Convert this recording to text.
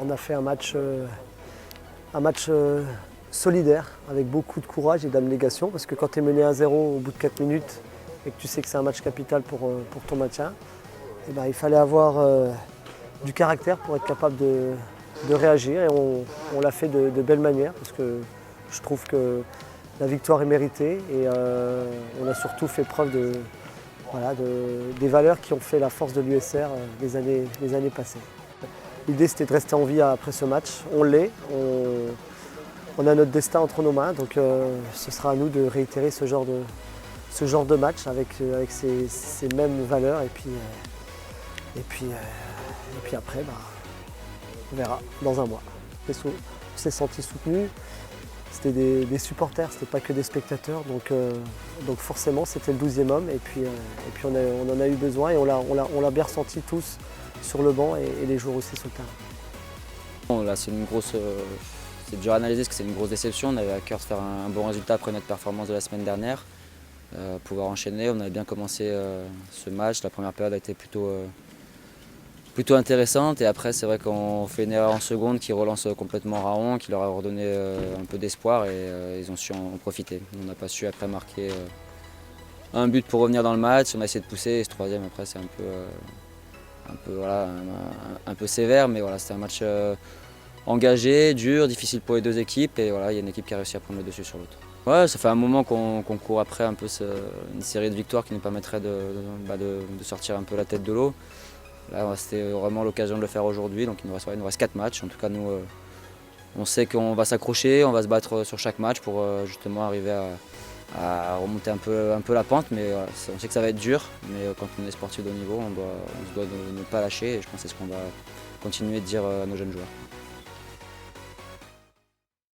On a fait un match solidaire, avec beaucoup de courage et d'abnégation, parce que quand tu es mené 1-0 au bout de 4 minutes et que tu sais que c'est un match capital pour ton maintien, eh ben, il fallait avoir du caractère pour être capable de réagir, et on l'a fait de belle manière, parce que je trouve que la victoire est méritée, et on a surtout fait preuve des valeurs qui ont fait la force de l'USR les années passées. L'idée, c'était de rester en vie après ce match. On l'est, on a notre destin entre nos mains, donc ce sera à nous de réitérer ce genre de match avec ces mêmes valeurs, et puis après, on verra dans un mois. On s'est senti soutenu. C'était des supporters, c'était pas que des spectateurs, donc forcément c'était le 12e homme, et puis on en a eu besoin, et on l'a bien ressenti tous sur le banc, et les joueurs aussi sur le terrain. Bon, là, c'est dur à analyser parce que c'est une grosse déception. On avait à cœur de faire un bon résultat après notre performance de la semaine dernière, pouvoir enchaîner. On avait bien commencé ce match, la première période a été plutôt intéressante, et après c'est vrai qu'on fait une erreur en seconde qui relance complètement Raon, qui leur a redonné un peu d'espoir, et ils ont su en profiter. On n'a pas su après marquer un but pour revenir dans le match. On a essayé de pousser, et ce troisième après c'est un peu sévère, mais voilà, c'était un match engagé, dur, difficile pour les deux équipes, et voilà, il y a une équipe qui a réussi à prendre le dessus sur l'autre. Ouais, ça fait un moment qu'on court après un peu une série de victoires qui nous permettrait de sortir un peu la tête de l'eau. Là, c'était vraiment l'occasion de le faire aujourd'hui, donc il nous reste 4 matchs. En tout cas, nous, on sait qu'on va s'accrocher, on va se battre sur chaque match pour justement arriver à remonter un peu la pente. Mais voilà, on sait que ça va être dur, mais quand on est sportif de haut niveau, on se doit de ne pas lâcher, et je pense que c'est ce qu'on va continuer de dire à nos jeunes joueurs.